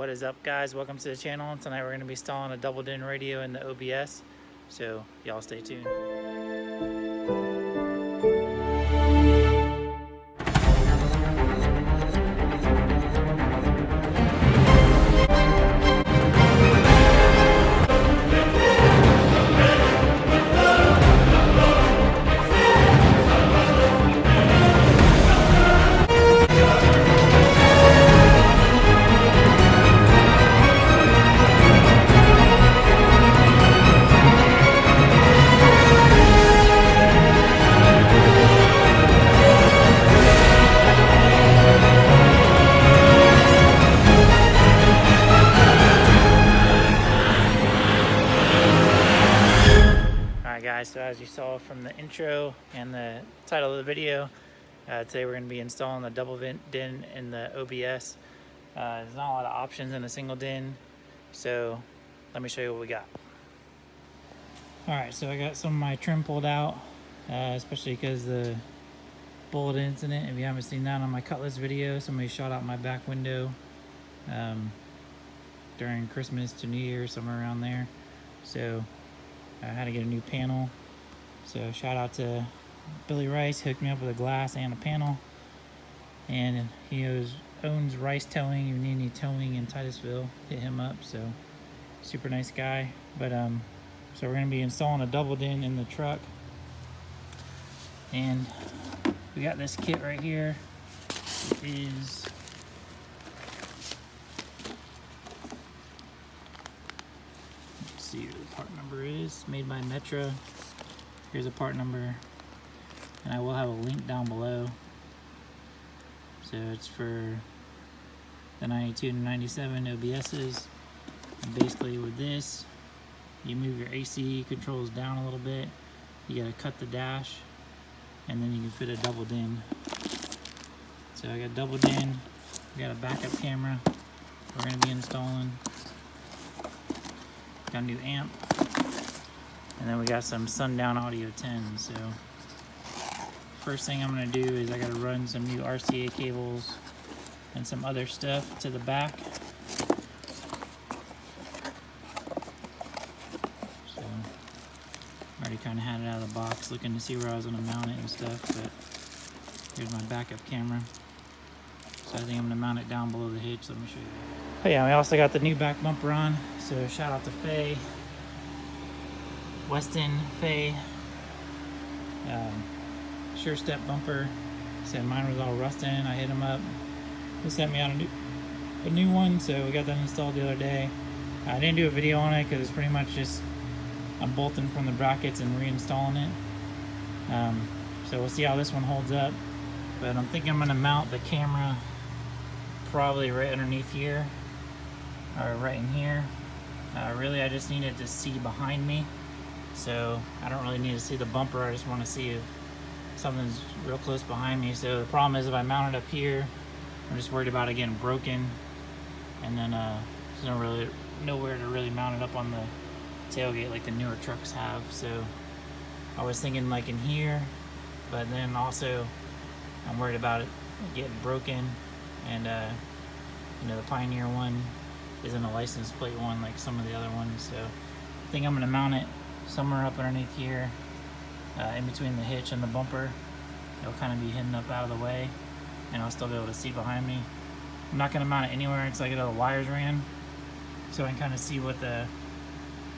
What is up, guys? Welcome to the channel. Tonight we're going to be installing a double din radio in the OBS, so y'all stay tuned. Guys, so as you saw from the intro and the title of the video, today we're going to be installing the double din in the OBS. There's not a lot of options in a single din, so let me show you what we got. Alright, so I got some of my trim pulled out, especially because the bullet incident. If you haven't seen that on my Cutlass video, somebody shot out my back window during Christmas to New Year, somewhere around there. So I had to get a new panel, so shout out to Billy Rice, hooked me up with a glass and a panel, and he owns Rice Towing. If you need any towing in Titusville, hit him up. So super nice guy. But so we're gonna be installing a double din in the truck, and we got this kit right here. It is see what the part number is. Made by METRA. Here's a part number, and I will have a link down below. So it's for the 92 and 97 OBSs. And basically with this, you move your AC controls down a little bit, you gotta cut the dash, and then you can fit a double din. So I got double din, we got a backup camera we're gonna be installing. Got a new amp, and then we got some Sundown Audio 10. So first thing I'm gonna do is I gotta run some new RCA cables and some other stuff to the back. So I already kind of had it out of the box, looking to see where I was gonna mount it and stuff, but here's my backup camera. So I think I'm gonna mount it down below the hitch. Let me show you. Oh yeah, we also got the new back bumper on. So shout out to Faye, Weston Faye, Sure Step bumper. Said mine was all rusting. I hit him up. He sent me out a new one, so we got that installed the other day. I didn't do a video on it because it's pretty much just I'm bolting from the brackets and reinstalling it. So we'll see how this one holds up. But I'm thinking I'm going to mount the camera probably right underneath here, or right in here. Really, I just needed to see behind me, so I don't really need to see the bumper. I just want to see if something's real close behind me. So the problem is if I mount it up here, I'm just worried about it getting broken, and then there's nowhere to really mount it up on the tailgate like the newer trucks have. So I was thinking like in here, but then also I'm worried about it getting broken, and you know, the Pioneer one isn't a license plate one like some of the other ones. So I think I'm going to mount it somewhere up underneath here, in between the hitch and the bumper. It'll kind of be hidden up out of the way, and I'll still be able to see behind me. I'm not going to mount it anywhere until I get all the wires ran, so I can kind of see what the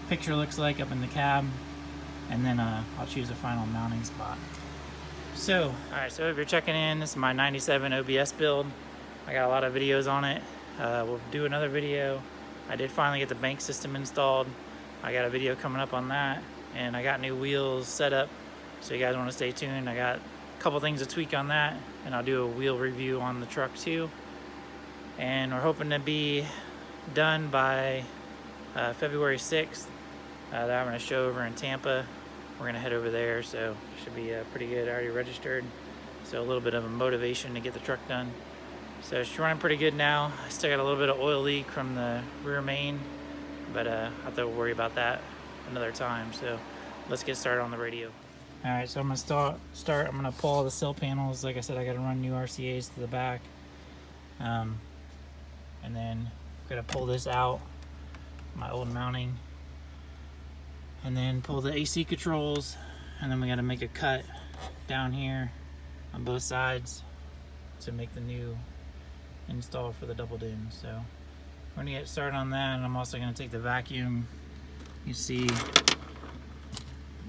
picture looks like up in the cab, and then I'll choose a final mounting spot. So, alright, so if you're checking in, this is my 97 OBS build. I got a lot of videos on it. We'll do another video. I did finally get the bank system installed. I got a video coming up on that, and I got new wheels set up, so you guys want to stay tuned. I got a couple things to tweak on that, and I'll do a wheel review on the truck too. And we're hoping to be done by February 6th. They're having a show over in Tampa. We're gonna head over there, so should be pretty good. I already registered, so a little bit of a motivation to get the truck done. So it's running pretty good now. I still got a little bit of oil leak from the rear main, but I have to worry about that another time. So let's get started on the radio. All right, so I'm gonna start. I'm gonna pull all the sill panels. Like I said, I gotta run new RCAs to the back, and then Gotta pull this out, my old mounting, and then pull the AC controls, and then we gotta make a cut down here on both sides to make the new install for the double din. So we're gonna get started on that, and I'm also gonna take the vacuum. You see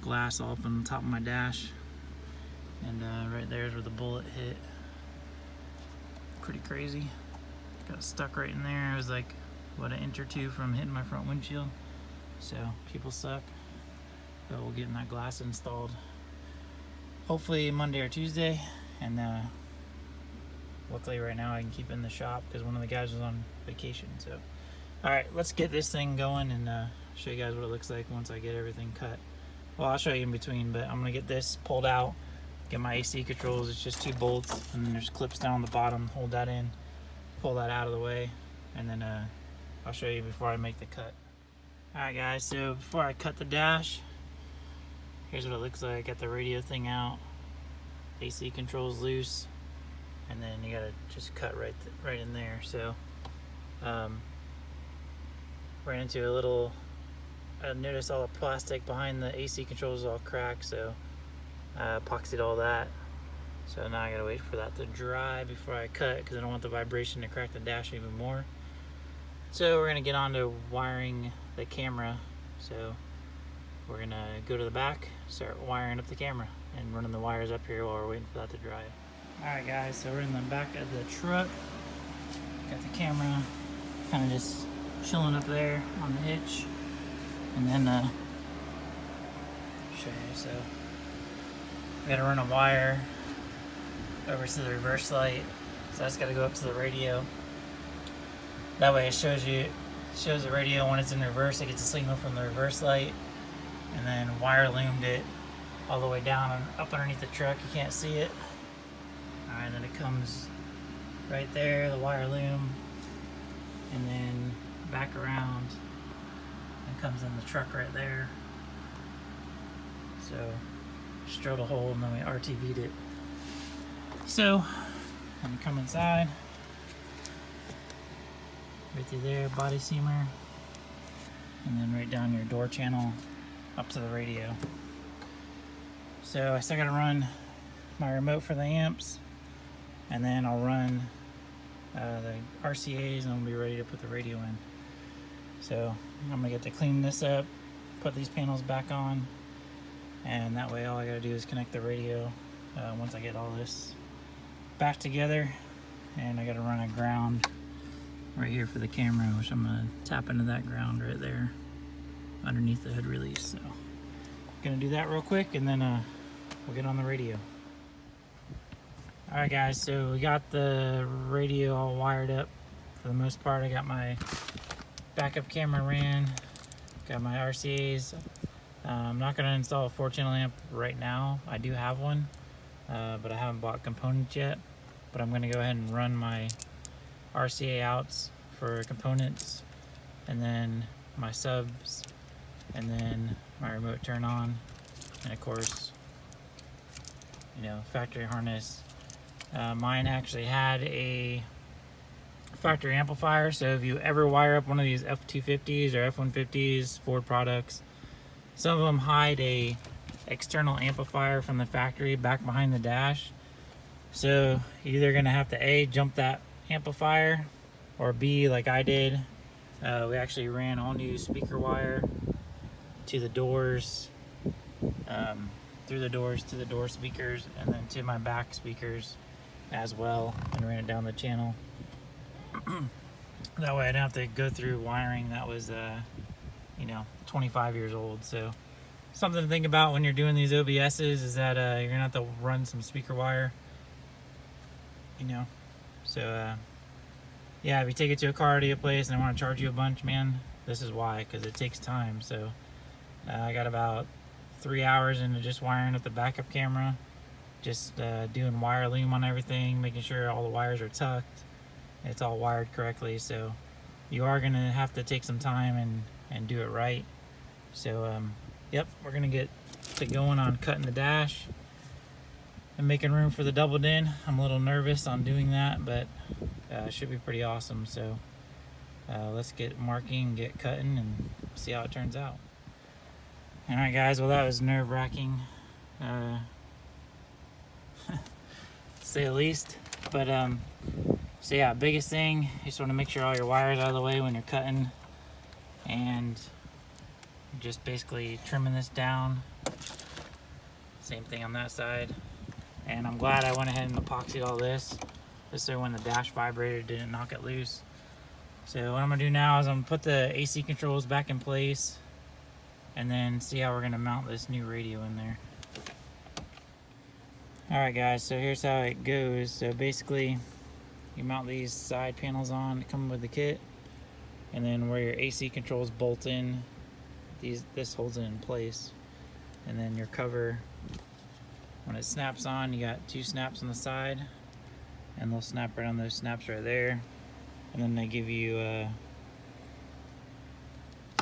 glass all up on the top of my dash, and right there is where the bullet hit. Pretty crazy. Got stuck right in there. It was like, what, an inch or two from hitting my front windshield. So people suck, but we'll get that glass installed hopefully Monday or Tuesday, and we'll tell you right now, I can keep it in the shop because one of the guys was on vacation. So all right, let's get this thing going and show you guys what it looks like once I get everything cut. Well, I'll show you in between, but I'm gonna get this pulled out, get my AC controls. It's just 2 bolts, and then there's clips down the bottom. Hold that in, pull that out of the way, and then I'll show you before I make the cut. All right, guys, so before I cut the dash, here's what it looks like. I got the radio thing out, AC controls loose, and then you gotta just cut right in there. So ran into a little, I noticed all the plastic behind the AC controls is all cracked, so I epoxied all that. So now I gotta wait for that to dry before I cut, because I don't want the vibration to crack the dash even more. So we're gonna get on to wiring the camera. So we're gonna go to the back, start wiring up the camera, and running the wires up here while we're waiting for that to dry. Alright guys, so we're in the back of the truck. Got the camera kind of just chilling up there on the hitch. And then show you, so we gotta run a wire over to the reverse light. So that's gotta go up to the radio. That way it shows the radio when it's in reverse. It gets a signal from the reverse light, and then wire loomed it all the way down and up underneath the truck. You can't see it. All right, and then it comes right there, the wire loom, and then back around and comes in the truck right there. So just drilled a hole and then we RTV'd it. So when you come inside, right through there, body seamer, and then right down your door channel up to the radio. So I still gotta run my remote for the amps, and then I'll run the RCAs, and I'll be ready to put the radio in. So I'm gonna get to clean this up, put these panels back on, and that way all I gotta do is connect the radio once I get all this back together. And I gotta run a ground right here for the camera, which I'm gonna tap into that ground right there underneath the hood release. So gonna do that real quick, and then we'll get on the radio. All right guys, so we got the radio all wired up for the most part. I got my backup camera ran, got my RCAs. I'm not gonna install a 4-channel amp right now. I do have one, but I haven't bought components yet. But I'm gonna go ahead and run my RCA outs for components, and then my subs, and then my remote turn on, and of course, you know, factory harness. Mine actually had a factory amplifier, so if you ever wire up one of these F-250s or F-150s, Ford products, some of them hide a external amplifier from the factory back behind the dash. So you're either gonna have to A, jump that amplifier, or B, like I did, we actually ran all new speaker wire to the doors, through the doors to the door speakers, and then to my back speakers as well, and ran it down the channel. That way I didn't have to go through wiring that was you know, 25 years old. So something to think about when you're doing these OBSs is that you're gonna have to run some speaker wire, you know. So yeah, if you take it to a car to a place and they want to charge you a bunch, man, this is why, because it takes time. So I got about 3 hours into just wiring up the backup camera, just doing wire loom on everything, making sure all the wires are tucked, it's all wired correctly. So you are gonna have to take some time and do it right. So yep, we're gonna get to going on cutting the dash and making room for the double din. I'm a little nervous on doing that, but it should be pretty awesome. So let's get marking, get cutting, and see how it turns out. Alright guys, well that was nerve-wracking, to say the least. But so yeah, biggest thing, you just want to make sure all your wires are out of the way when you're cutting, and just basically trimming this down. Same thing on that side. And I'm glad I went ahead and epoxied all this, just so when the dash vibrated, it didn't knock it loose. So what I'm gonna do now is I'm gonna put the AC controls back in place, and then see how we're gonna mount this new radio in there. Alright guys, so here's how it goes. So basically, you mount these side panels on to come with the kit, and then where your AC controls bolt in, this holds it in place. And then your cover, when it snaps on, you got 2 snaps on the side, and they'll snap right on those snaps right there. And then they give you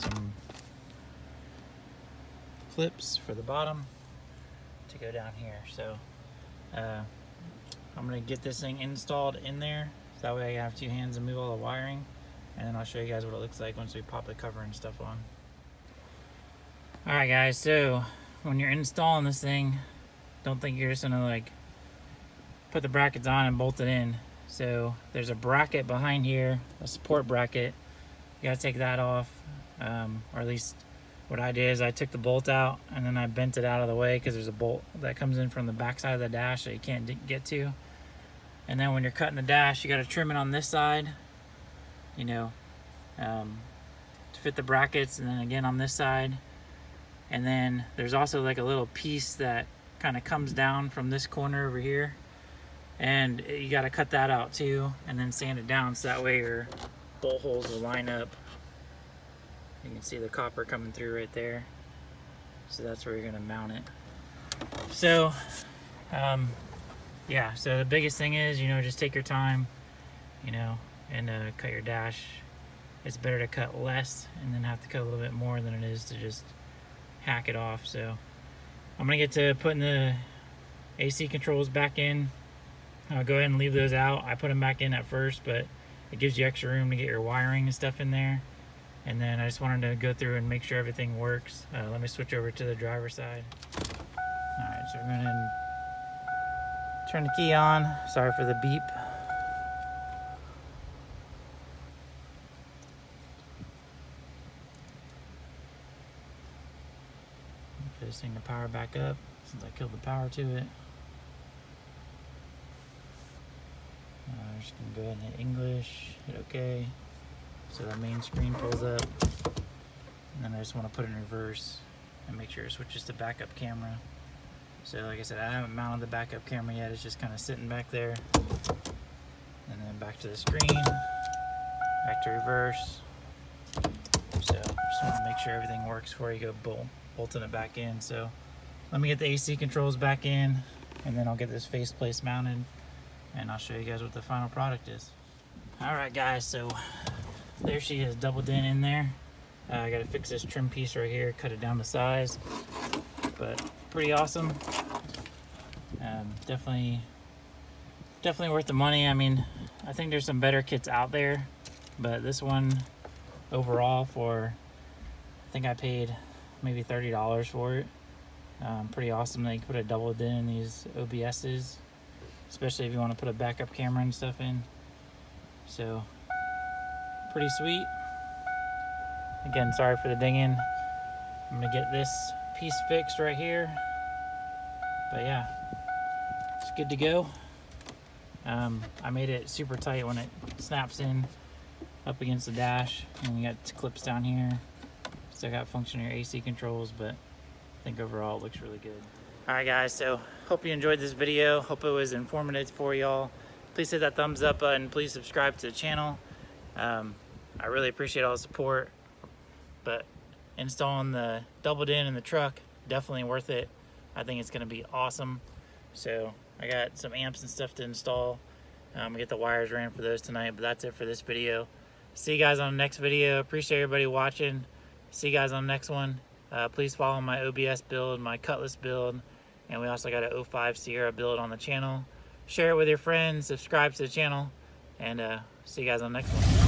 some clips for the bottom to go down here. So I'm gonna get this thing installed in there, so that way I have 2 hands to move all the wiring, and then I'll show you guys what it looks like once we pop the cover and stuff on. Alright guys, so when you're installing this thing, don't think you're just gonna like put the brackets on and bolt it in. So there's a bracket behind here, a support bracket. You gotta take that off, or at least what I did is I took the bolt out and then I bent it out of the way, because there's a bolt that comes in from the back side of the dash that you can't get to. And then when you're cutting the dash, you gotta trim it on this side, you know, to fit the brackets, and then again on this side. And then there's also like a little piece that kind of comes down from this corner over here, and you got to cut that out too, and then sand it down so that way your bolt holes will line up. You can see the copper coming through right there, so that's where you're going to mount it. So yeah, so the biggest thing is, you know, just take your time, you know, and cut your dash. It's better to cut less and then have to cut a little bit more than it is to just hack it off. So I'm gonna get to putting the AC controls back in. I'll go ahead and leave those out. I put them back in at first, but it gives you extra room to get your wiring and stuff in there. And then I just wanted to go through and make sure everything works. Let me switch over to the driver's side. Alright, so we're gonna turn the key on. Sorry for the beep. Put this thing to power back up since I killed the power to it. Just gonna go ahead and hit English, hit OK. So the main screen pulls up. And then I just want to put it in reverse and make sure it switches to backup camera. So like I said, I haven't mounted the backup camera yet. It's just kind of sitting back there. And then back to the screen, back to reverse. So just want to make sure everything works before you go bolting it back in. So let me get the AC controls back in, and then I'll get this faceplate mounted, and I'll show you guys what the final product is. Alright guys, so there she is, doubled in there. I gotta fix this trim piece right here, cut it down to size, but pretty awesome. Definitely worth the money. I mean, I think there's some better kits out there, but this one overall, for I think I paid maybe $30 for it. Pretty awesome that you can put a double din in these OBS's, especially if you want to put a backup camera and stuff in. So pretty sweet. Again, sorry for the dinging. I'm gonna get this piece fixed right here, but yeah, it's good to go. I made it super tight when it snaps in up against the dash, and you got clips down here. Still got functioning AC controls, but I think overall it looks really good. Alright guys, so hope you enjoyed this video. Hope it was informative for y'all. Please hit that thumbs up button. Please subscribe to the channel. I really appreciate all the support, but installing the double din in the truck, definitely worth it. I think it's going to be awesome. So I got some amps and stuff to install. I'm going to get the wires ran for those tonight, but that's it for this video. See you guys on the next video. Appreciate everybody watching. See you guys on the next one. Please follow my OBS build, my Cutlass build, and we also got an 05 Sierra build on the channel. Share it with your friends, subscribe to the channel, and see you guys on the next one.